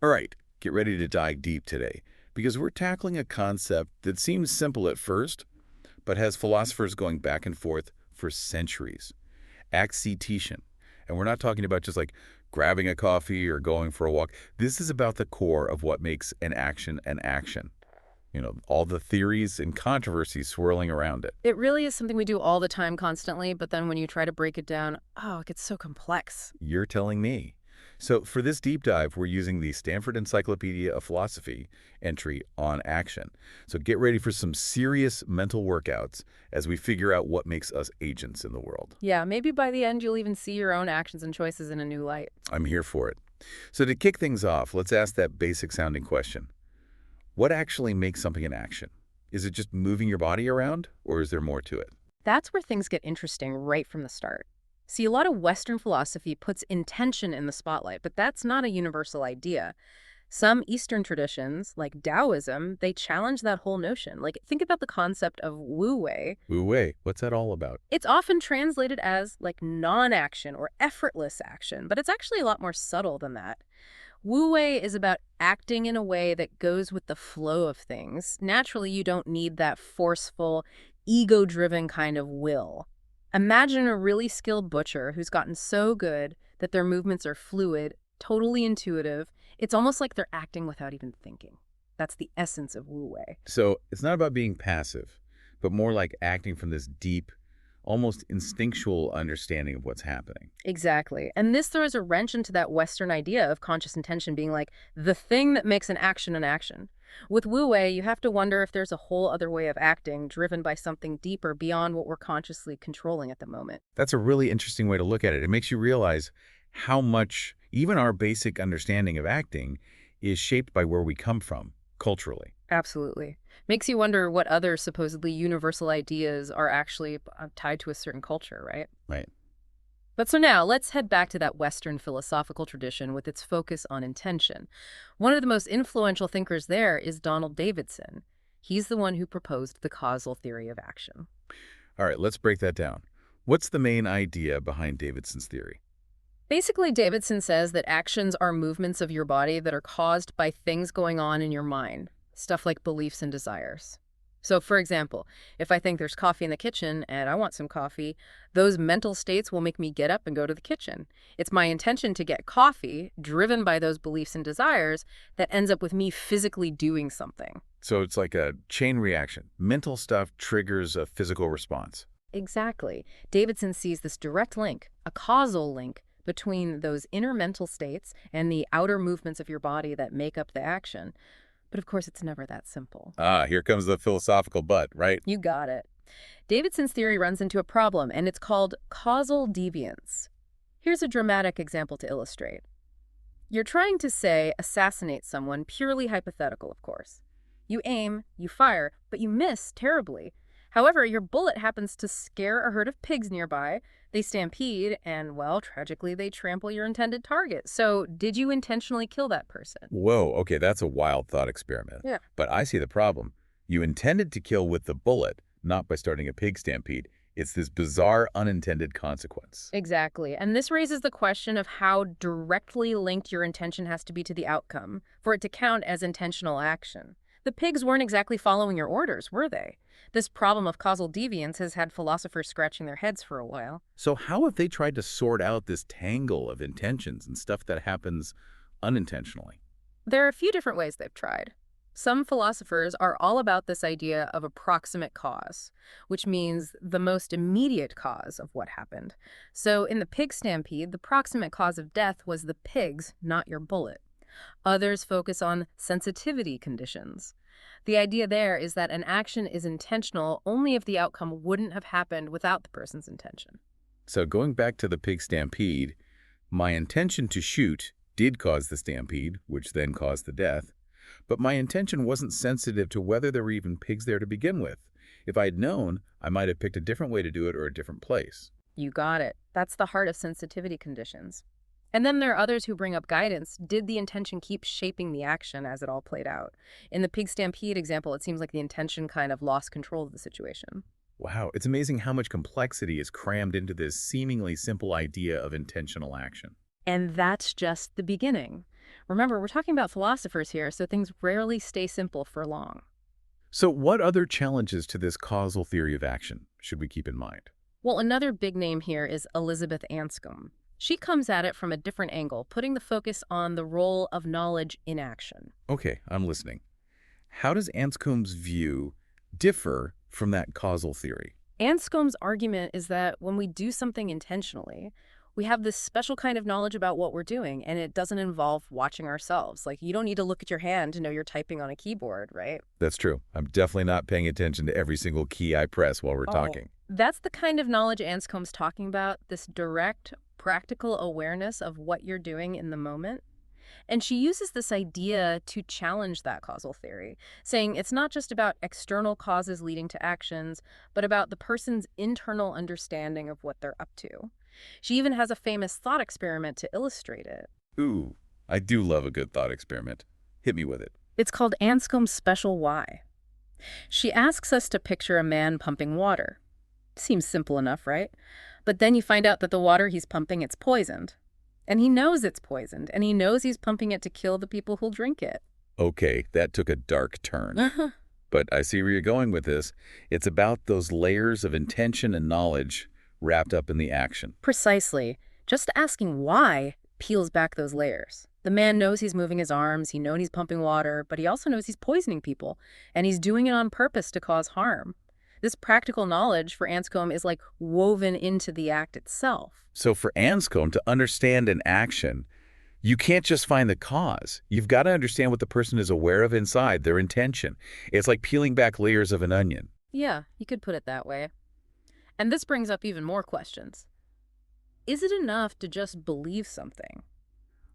All right, get ready to dive deep today because we're tackling a concept that seems simple at first, but has philosophers going back and forth for centuries. Accetation. And we're not talking about just like grabbing a coffee or going for a walk. This is about the core of what makes an action an action. All the theories and controversies swirling around it. It really is something we do all the time constantly, but then when you try to break it down, oh, it gets so complex. You're telling me. So for this deep dive, we're using the Stanford Encyclopedia of Philosophy entry on action. So get ready for some serious mental workouts as we figure out what makes us agents in the world. Yeah, maybe by the end you'll even see your own actions and choices in a new light. I'm here for it. So to kick things off, let's ask that basic sounding question. What actually makes something an action? Is it just moving your body around, or is there more to it? That's where things get interesting right from the start. See, a lot of Western philosophy puts intention in the spotlight, but that's not a universal idea. Some Eastern traditions, like Taoism, they challenge that whole notion. Like, think about the concept of wu wei. Wu Wei, what's that all about? It's often translated as, like, non-action or effortless action, but it's actually a lot more subtle than that. Wu Wei is about acting in a way that goes with the flow of things. Naturally, you don't need that forceful, ego-driven kind of will. Imagine a really skilled butcher who's gotten so good that their movements are fluid, totally intuitive. It's almost like they're acting without even thinking. That's the essence of Wu Wei. So it's not about being passive, but more like acting from this deep, almost instinctual understanding of what's happening. Exactly. And this throws a wrench into that Western idea of conscious intention being like the thing that makes an action an action. With Wu Wei, you have to wonder if there's a whole other way of acting driven by something deeper beyond what we're consciously controlling at the moment. That's a really interesting way to look at it. It makes you realize how much even our basic understanding of acting is shaped by where we come from culturally. Absolutely. Makes you wonder what other supposedly universal ideas are actually tied to a certain culture, right? Right. But so now, let's head back to that Western philosophical tradition with its focus on intention. One of the most influential thinkers there is Donald Davidson. He's the one who proposed the causal theory of action. All right, let's break that down. What's the main idea behind Davidson's theory? Basically, Davidson says that actions are movements of your body that are caused by things going on in your mind, stuff like beliefs and desires. So, for example, if I think there's coffee in the kitchen and I want some coffee, those mental states will make me get up and go to the kitchen. It's my intention to get coffee, driven by those beliefs and desires, that ends up with me physically doing something. So it's like a chain reaction. Mental stuff triggers a physical response. Exactly. Davidson sees this direct link, a causal link, between those inner mental states and the outer movements of your body that make up the action. But of course, it's never that simple. Ah, here comes the philosophical but, right? You got it. Davidson's theory runs into a problem, and it's called causal deviance. Here's a dramatic example to illustrate. You're trying to, say, assassinate someone, purely hypothetical, of course. You aim, you fire, but you miss terribly. However, your bullet happens to scare a herd of pigs nearby. They stampede, and, well, tragically, they trample your intended target. So, did you intentionally kill that person? Whoa, okay, that's a wild thought experiment. Yeah. But I see the problem. You intended to kill with the bullet, not by starting a pig stampede. It's this bizarre unintended consequence. Exactly. And this raises the question of how directly linked your intention has to be to the outcome for it to count as intentional action. The pigs weren't exactly following your orders, were they? This problem of causal deviance has had philosophers scratching their heads for a while. So how have they tried to sort out this tangle of intentions and stuff that happens unintentionally? There are a few different ways they've tried. Some philosophers are all about this idea of a proximate cause, which means the most immediate cause of what happened. So in the pig stampede, the proximate cause of death was the pigs, not your bullet. Others focus on sensitivity conditions. The idea there is that an action is intentional only if the outcome wouldn't have happened without the person's intention. So going back to the pig stampede, my intention to shoot did cause the stampede, which then caused the death, but my intention wasn't sensitive to whether there were even pigs there to begin with. If I'd known, I might have picked a different way to do it or a different place. You got it. That's the heart of sensitivity conditions. And then there are others who bring up guidance. Did the intention keep shaping the action as it all played out? In the pig stampede example, it seems like the intention kind of lost control of the situation. Wow, it's amazing how much complexity is crammed into this seemingly simple idea of intentional action. And that's just the beginning. Remember, we're talking about philosophers here, so things rarely stay simple for long. So what other challenges to this causal theory of action should we keep in mind? Well, another big name here is Elizabeth Anscombe. She comes at it from a different angle, putting the focus on the role of knowledge in action. Okay, I'm listening. How does Anscombe's view differ from that causal theory? Anscombe's argument is that when we do something intentionally, we have this special kind of knowledge about what we're doing, and it doesn't involve watching ourselves. Like, you don't need to look at your hand to know you're typing on a keyboard, right? That's true. I'm definitely not paying attention to every single key I press while we're talking. That's the kind of knowledge Anscombe's talking about, this direct, practical awareness of what you're doing in the moment. And she uses this idea to challenge that causal theory, saying it's not just about external causes leading to actions, but about the person's internal understanding of what they're up to. She even has a famous thought experiment to illustrate it. Ooh, I do love a good thought experiment. Hit me with it. It's called Anscombe's Special Why. She asks us to picture a man pumping water. Seems simple enough, right? But then you find out that the water he's pumping, it's poisoned. And he knows it's poisoned, and he knows he's pumping it to kill the people who'll drink it. Okay, that took a dark turn. Uh-huh. But I see where you're going with this. It's about those layers of intention and knowledge wrapped up in the action. Precisely. Just asking why peels back those layers. The man knows he's moving his arms, he knows he's pumping water, but he also knows he's poisoning people, and he's doing it on purpose to cause harm. This practical knowledge for Anscombe is like woven into the act itself. So for Anscombe to understand an action, you can't just find the cause. You've got to understand what the person is aware of inside, their intention. It's like peeling back layers of an onion. Yeah, you could put it that way. And this brings up even more questions. Is it enough to just believe something?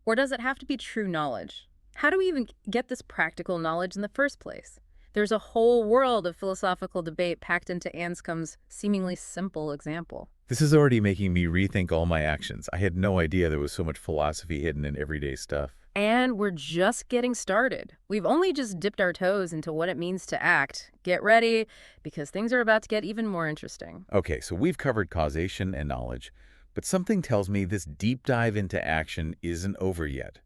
Or does it have to be true knowledge? How do we even get this practical knowledge in the first place? There's a whole world of philosophical debate packed into Anscombe's seemingly simple example. This is already making me rethink all my actions. I had no idea there was so much philosophy hidden in everyday stuff. And we're just getting started. We've only just dipped our toes into what it means to act. Get ready, because things are about to get even more interesting. Okay, so we've covered causation and knowledge, but something tells me this deep dive into action isn't over yet.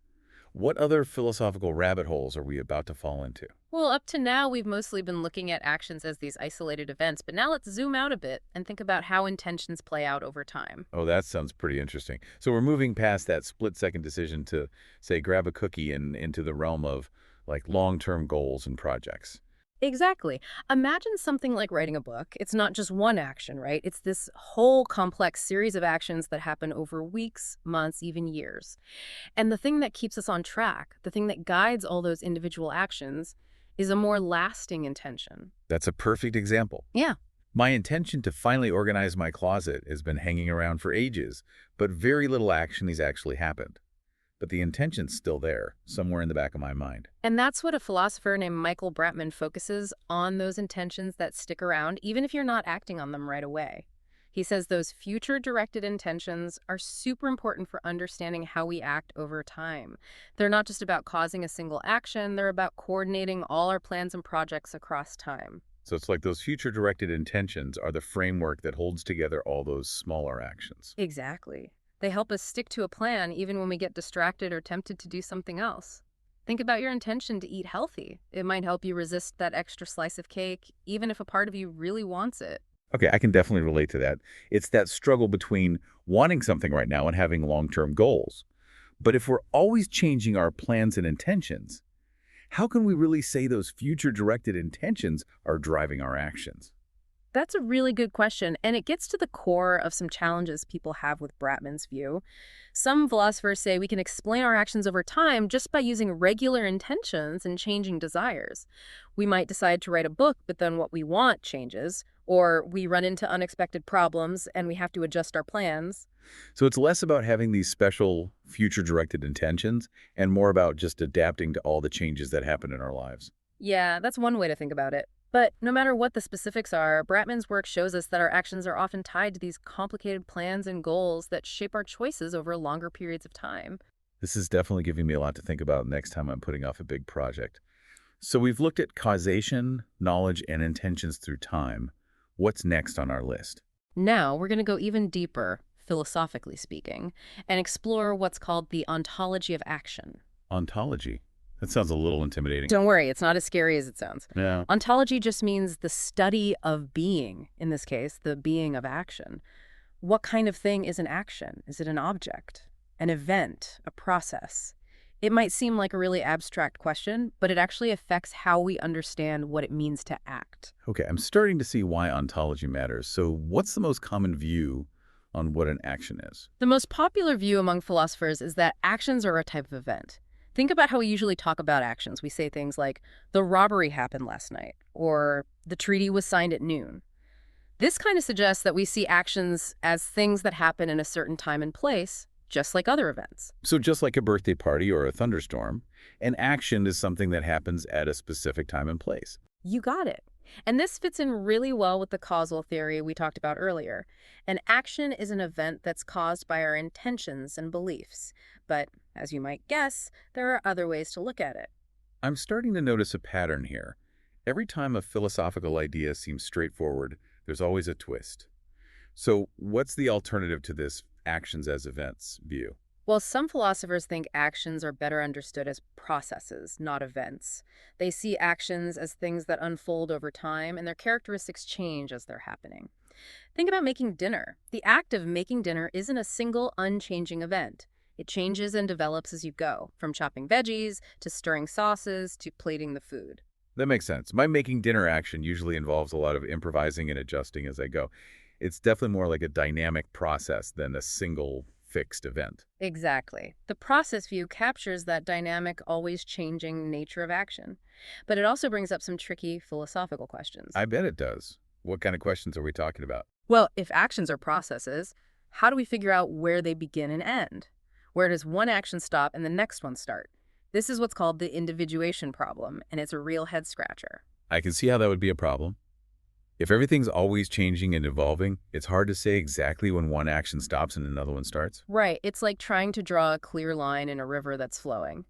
What other philosophical rabbit holes are we about to fall into? Well, up to now, we've mostly been looking at actions as these isolated events, but now let's zoom out a bit and think about how intentions play out over time. Oh, that sounds pretty interesting. So we're moving past that split-second decision to, say, grab a cookie and into the realm of, like, long-term goals and projects. Exactly. Imagine something like writing a book. It's not just one action, right? It's this whole complex series of actions that happen over weeks, months, even years. And the thing that keeps us on track, the thing that guides all those individual actions, is a more lasting intention. That's a perfect example. Yeah. My intention to finally organize my closet has been hanging around for ages, but very little action has actually happened. But the intention's still there, somewhere in the back of my mind. And that's what a philosopher named Michael Bratman focuses on, those intentions that stick around, even if you're not acting on them right away. He says those future-directed intentions are super important for understanding how we act over time. They're not just about causing a single action, they're about coordinating all our plans and projects across time. So it's like those future-directed intentions are the framework that holds together all those smaller actions. Exactly. They help us stick to a plan even when we get distracted or tempted to do something else. Think about your intention to eat healthy. It might help you resist that extra slice of cake, even if a part of you really wants it. Okay, I can definitely relate to that. It's that struggle between wanting something right now and having long-term goals. But if we're always changing our plans and intentions, how can we really say those future-directed intentions are driving our actions? That's a really good question, and it gets to the core of some challenges people have with Bratman's view. Some philosophers say we can explain our actions over time just by using regular intentions and changing desires. We might decide to write a book, but then what we want changes, or we run into unexpected problems and we have to adjust our plans. So it's less about having these special future-directed intentions and more about just adapting to all the changes that happen in our lives. Yeah, that's one way to think about it. But no matter what the specifics are, Bratman's work shows us that our actions are often tied to these complicated plans and goals that shape our choices over longer periods of time. This is definitely giving me a lot to think about next time I'm putting off a big project. So we've looked at causation, knowledge, and intentions through time. What's next on our list? Now we're going to go even deeper, philosophically speaking, and explore what's called the ontology of action. Ontology. That sounds a little intimidating. Don't worry, it's not as scary as it sounds. Yeah. Ontology just means the study of being, in this case, the being of action. What kind of thing is an action? Is it an object, an event, a process? It might seem like a really abstract question, but it actually affects how we understand what it means to act. Okay, I'm starting to see why ontology matters. So what's the most common view on what an action is? The most popular view among philosophers is that actions are a type of event. Think about how we usually talk about actions. We say things like, the robbery happened last night, or the treaty was signed at noon. This kind of suggests that we see actions as things that happen in a certain time and place, just like other events. So just like a birthday party or a thunderstorm, an action is something that happens at a specific time and place. You got it. And this fits in really well with the causal theory we talked about earlier. An action is an event that's caused by our intentions and beliefs. But, as you might guess, there are other ways to look at it. I'm starting to notice a pattern here. Every time a philosophical idea seems straightforward, there's always a twist. So what's the alternative to this actions as events view? Well, some philosophers think actions are better understood as processes, not events. They see actions as things that unfold over time, and their characteristics change as they're happening. Think about making dinner. The act of making dinner isn't a single, unchanging event. It changes and develops as you go, from chopping veggies, to stirring sauces, to plating the food. That makes sense. My making dinner action usually involves a lot of improvising and adjusting as I go. It's definitely more like a dynamic process than a single fixed event. Exactly. The process view captures that dynamic, always changing nature of action. But it also brings up some tricky philosophical questions. I bet it does. What kind of questions are we talking about? Well, if actions are processes, how do we figure out where they begin and end? Where does one action stop and the next one start? This is what's called the individuation problem, and it's a real head scratcher. I can see how that would be a problem. If everything's always changing and evolving, it's hard to say exactly when one action stops and another one starts. Right, it's like trying to draw a clear line in a river that's flowing.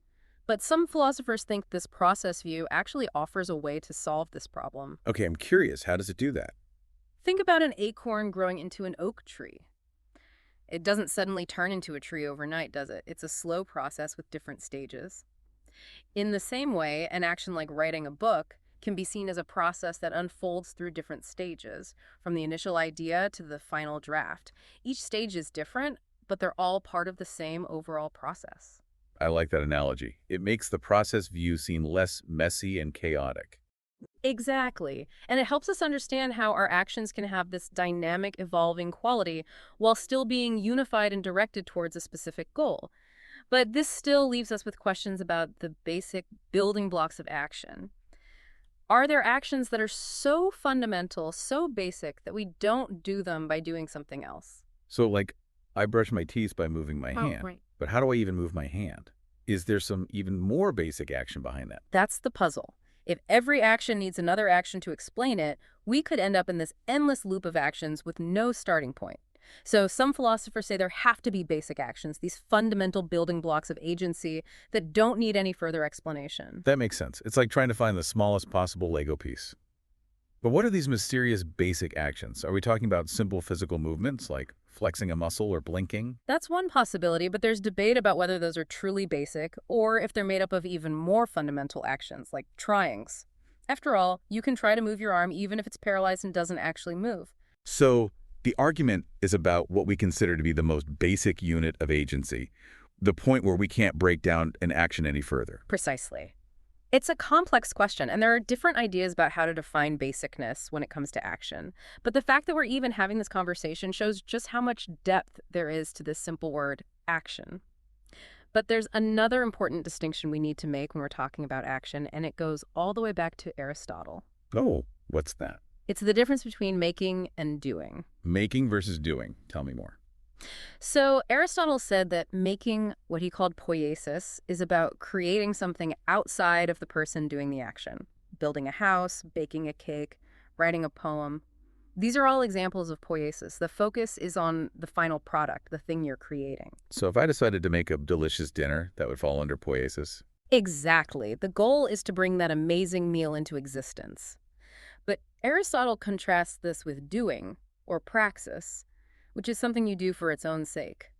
But some philosophers think this process view actually offers a way to solve this problem. Okay, I'm curious. How does it do that? Think about an acorn growing into an oak tree. It doesn't suddenly turn into a tree overnight, does it? It's a slow process with different stages. In the same way, an action like writing a book can be seen as a process that unfolds through different stages, from the initial idea to the final draft. Each stage is different, but they're all part of the same overall process. I like that analogy. It makes the process view seem less messy and chaotic. Exactly. And it helps us understand how our actions can have this dynamic, evolving quality while still being unified and directed towards a specific goal. But this still leaves us with questions about the basic building blocks of action. Are there actions that are so fundamental, so basic, that we don't do them by doing something else? So, like, I brush my teeth by moving my hand. Right. But how do I even move my hand? Is there some even more basic action behind that? That's the puzzle. If every action needs another action to explain it, we could end up in this endless loop of actions with no starting point. So some philosophers say there have to be basic actions, these fundamental building blocks of agency that don't need any further explanation. That makes sense. It's like trying to find the smallest possible Lego piece. But what are these mysterious basic actions? Are we talking about simple physical movements like flexing a muscle or blinking? That's one possibility, but there's debate about whether those are truly basic or if they're made up of even more fundamental actions, like tryings. After all, you can try to move your arm even if it's paralyzed and doesn't actually move. So the argument is about what we consider to be the most basic unit of agency, the point where we can't break down an action any further. Precisely. It's a complex question, and there are different ideas about how to define basicness when it comes to action. But the fact that we're even having this conversation shows just how much depth there is to this simple word, action. But there's another important distinction we need to make when we're talking about action, and it goes all the way back to Aristotle. Oh, what's that? It's the difference between making and doing. Making versus doing. Tell me more. So Aristotle said that making, what he called poiesis, is about creating something outside of the person doing the action. Building a house, baking a cake, writing a poem. These are all examples of poiesis. The focus is on the final product, the thing you're creating. So if I decided to make a delicious dinner, that would fall under poiesis? Exactly. The goal is to bring that amazing meal into existence. But Aristotle contrasts this with doing, or praxis, which is something you do for its own sake.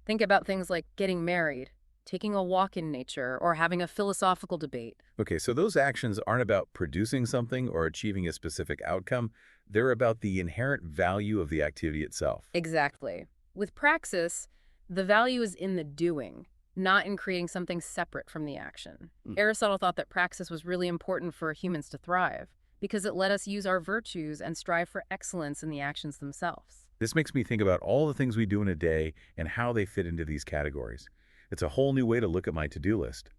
Think about things like getting married, taking a walk in nature, or having a philosophical debate. Okay, so those actions aren't about producing something or achieving a specific outcome. They're about the inherent value of the activity itself. Exactly. With praxis, the value is in the doing, not in creating something separate from the action. Aristotle thought that praxis was really important for humans to thrive because it let us use our virtues and strive for excellence in the actions themselves. This makes me think about all the things we do in a day and how they fit into these categories. It's a whole new way to look at my to-do list.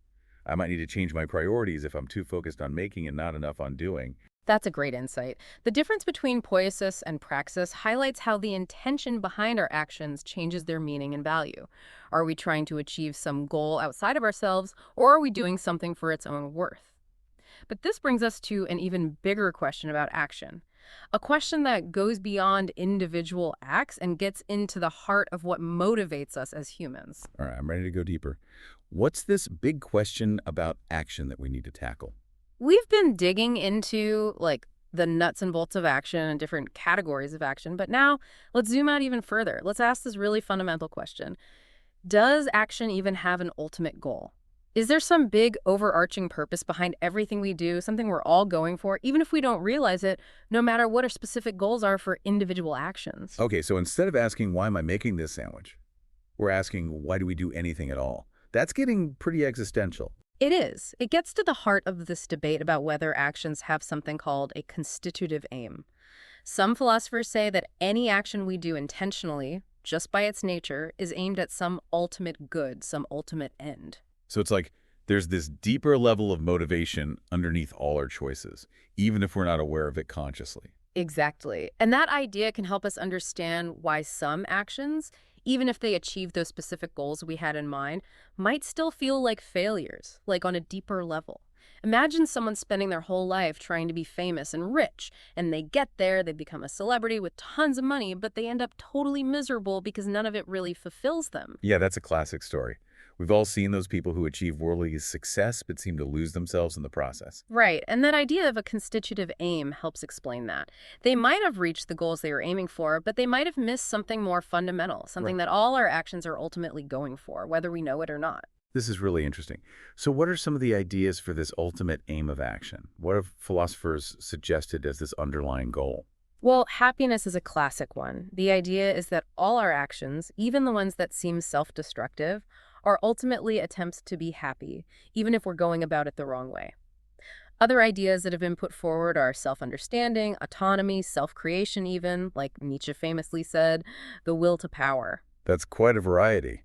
I might need to change my priorities if I'm too focused on making and not enough on doing. That's a great insight. The difference between poiesis and praxis highlights how the intention behind our actions changes their meaning and value. Are we trying to achieve some goal outside of ourselves, or are we doing something for its own worth? But this brings us to an even bigger question about action. A question that goes beyond individual acts and gets into the heart of what motivates us as humans. All right, I'm ready to go deeper. What's this big question about action that we need to tackle? We've been digging into the nuts and bolts of action and different categories of action, but now let's zoom out even further. Let's ask this really fundamental question. Does action even have an ultimate goal? Is there some big overarching purpose behind everything we do, something we're all going for, even if we don't realize it, no matter what our specific goals are for individual actions? Okay, so instead of asking, why am I making this sandwich? We're asking, why do we do anything at all? That's getting pretty existential. It is. It gets to the heart of this debate about whether actions have something called a constitutive aim. Some philosophers say that any action we do intentionally, just by its nature, is aimed at some ultimate good, some ultimate end. So it's like there's this deeper level of motivation underneath all our choices, even if we're not aware of it consciously. Exactly. And that idea can help us understand why some actions, even if they achieve those specific goals we had in mind, might still feel like failures, like on a deeper level. Imagine someone spending their whole life trying to be famous and rich, and they get there, they become a celebrity with tons of money, but they end up totally miserable because none of it really fulfills them. Yeah, that's a classic story. We've all seen those people who achieve worldly success but seem to lose themselves in the process. Right, and that idea of a constitutive aim helps explain that. They might have reached the goals they were aiming for, but they might have missed something more fundamental, something Right. that all our actions are ultimately going for, whether we know it or not. This is really interesting. So what are some of the ideas for this ultimate aim of action? What have philosophers suggested as this underlying goal? Well, happiness is a classic one. The idea is that all our actions, even the ones that seem self-destructive, are ultimately attempts to be happy, even if we're going about it the wrong way. Other ideas that have been put forward are self-understanding, autonomy, self-creation even, like Nietzsche famously said, the will to power. That's quite a variety.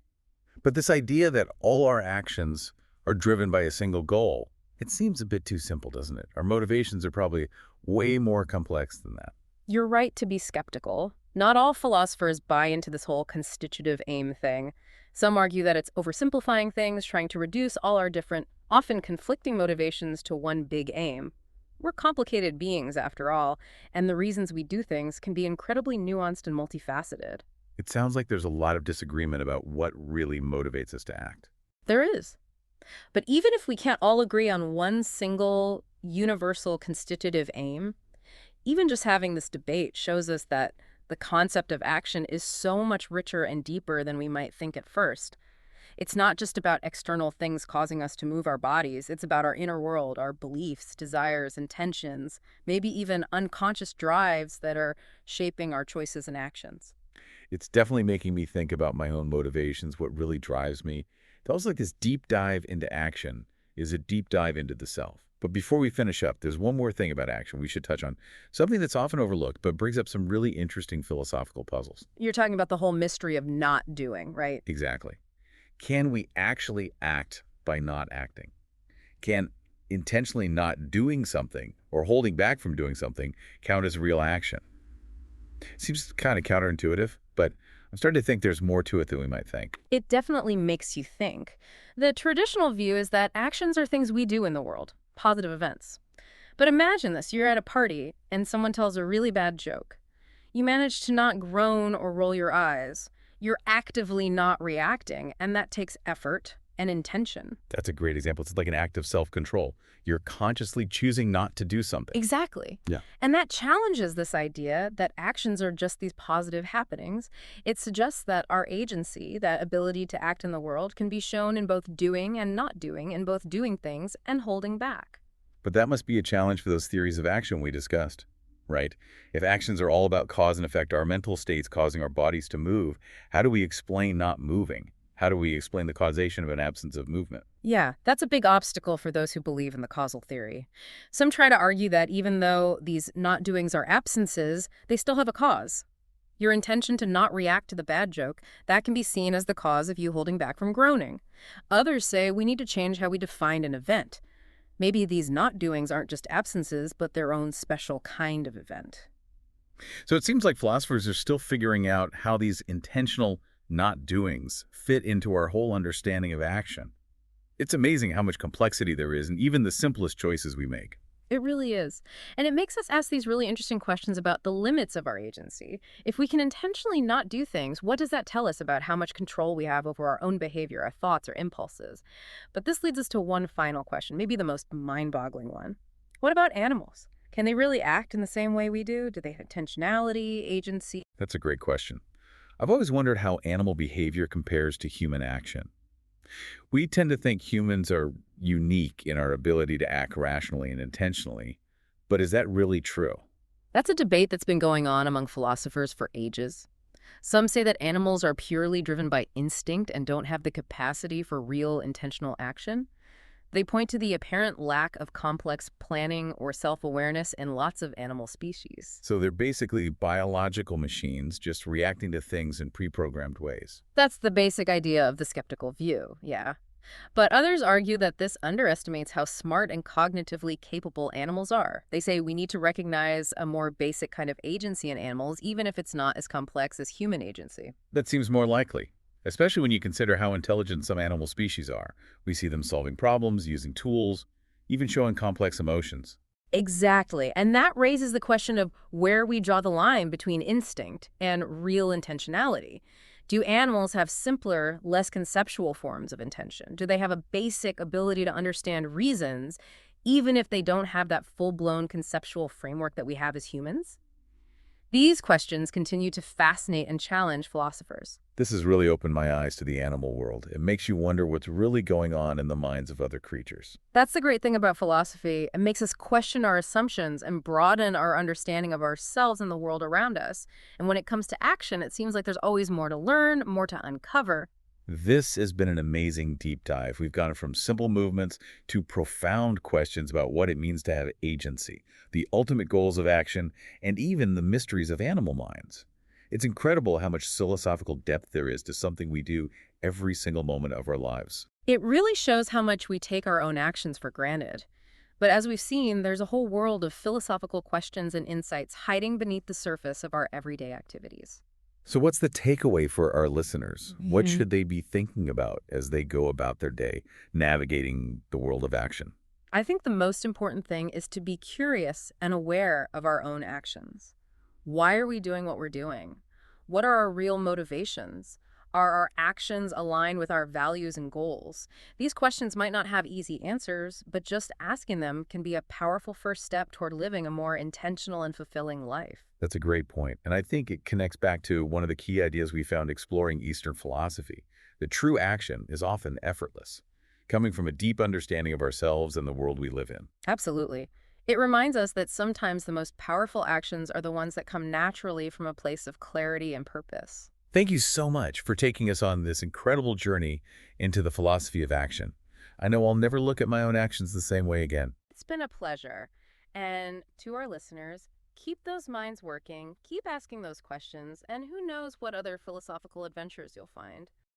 But this idea that all our actions are driven by a single goal, it seems a bit too simple, doesn't it? Our motivations are probably way more complex than that. You're right to be skeptical. Not all philosophers buy into this whole constitutive aim thing. Some argue that it's oversimplifying things, trying to reduce all our different, often conflicting motivations to one big aim. We're complicated beings, after all, and the reasons we do things can be incredibly nuanced and multifaceted. It sounds like there's a lot of disagreement about what really motivates us to act. There is. But even if we can't all agree on one single, universal constitutive aim, even just having this debate shows us that the concept of action is so much richer and deeper than we might think at first. It's not just about external things causing us to move our bodies. It's about our inner world, our beliefs, desires, intentions, maybe even unconscious drives that are shaping our choices and actions. It's definitely making me think about my own motivations, what really drives me. It feels like this deep dive into action is a deep dive into the self. But before we finish up, there's one more thing about action we should touch on, something that's often overlooked but brings up some really interesting philosophical puzzles. You're talking about the whole mystery of not doing, right? Exactly. Can we actually act by not acting? Can intentionally not doing something or holding back from doing something count as real action? Seems kind of counterintuitive, but I'm starting to think there's more to it than we might think. It definitely makes you think. The traditional view is that actions are things we do in the world, positive events. But imagine this, you're at a party and someone tells a really bad joke. You manage to not groan or roll your eyes. You're actively not reacting, and that takes effort, and intention. That's a great example. It's like an act of self-control. You're consciously choosing not to do something. Exactly. Yeah. And that challenges this idea that actions are just these positive happenings. It suggests that our agency, that ability to act in the world, can be shown in both doing and not doing, in both doing things and holding back. But that must be a challenge for those theories of action we discussed, right? If actions are all about cause and effect, our mental states causing our bodies to move, how do we explain not moving? How do we explain the causation of an absence of movement? Yeah, that's a big obstacle for those who believe in the causal theory. Some try to argue that even though these not doings are absences, they still have a cause. Your intention to not react to the bad joke, that can be seen as the cause of you holding back from groaning. Others say we need to change how we define an event. Maybe these not doings aren't just absences, but their own special kind of event. So it seems like philosophers are still figuring out how these intentional not doings fit into our whole understanding of action. It's amazing how much complexity there is in even the simplest choices we make. It really is. And it makes us ask these really interesting questions about the limits of our agency. If we can intentionally not do things, what does that tell us about how much control we have over our own behavior, our thoughts, or impulses? But this leads us to one final question, maybe the most mind-boggling one. What about animals? Can they really act in the same way we do? Do they have intentionality, agency? That's a great question. I've always wondered how animal behavior compares to human action. We tend to think humans are unique in our ability to act rationally and intentionally, but is that really true? That's a debate that's been going on among philosophers for ages. Some say that animals are purely driven by instinct and don't have the capacity for real intentional action. They point to the apparent lack of complex planning or self-awareness in lots of animal species. So they're basically biological machines just reacting to things in pre-programmed ways. That's the basic idea of the skeptical view, yeah. But others argue that this underestimates how smart and cognitively capable animals are. They say we need to recognize a more basic kind of agency in animals, even if it's not as complex as human agency. That seems more likely, especially when you consider how intelligent some animal species are. We see them solving problems, using tools, even showing complex emotions. Exactly. And that raises the question of where we draw the line between instinct and real intentionality. Do animals have simpler, less conceptual forms of intention? Do they have a basic ability to understand reasons, even if they don't have that full-blown conceptual framework that we have as humans? These questions continue to fascinate and challenge philosophers. This has really opened my eyes to the animal world. It makes you wonder what's really going on in the minds of other creatures. That's the great thing about philosophy. It makes us question our assumptions and broaden our understanding of ourselves and the world around us. And when it comes to action, it seems like there's always more to learn, more to uncover. This has been an amazing deep dive. We've gone from simple movements to profound questions about what it means to have agency, the ultimate goals of action, and even the mysteries of animal minds. It's incredible how much philosophical depth there is to something we do every single moment of our lives. It really shows how much we take our own actions for granted. But as we've seen, there's a whole world of philosophical questions and insights hiding beneath the surface of our everyday activities. So what's the takeaway for our listeners? What should they be thinking about as they go about their day, navigating the world of action? I think the most important thing is to be curious and aware of our own actions. Why are we doing what we're doing? What are our real motivations? Are our actions aligned with our values and goals? These questions might not have easy answers, but just asking them can be a powerful first step toward living a more intentional and fulfilling life. That's a great point, and I think it connects back to one of the key ideas we found exploring Eastern philosophy. The true action is often effortless, coming from a deep understanding of ourselves and the world we live in. Absolutely. It reminds us that sometimes the most powerful actions are the ones that come naturally from a place of clarity and purpose. Thank you so much for taking us on this incredible journey into the philosophy of action. I know I'll never look at my own actions the same way again. It's been a pleasure. And to our listeners, keep those minds working, keep asking those questions, and who knows what other philosophical adventures you'll find.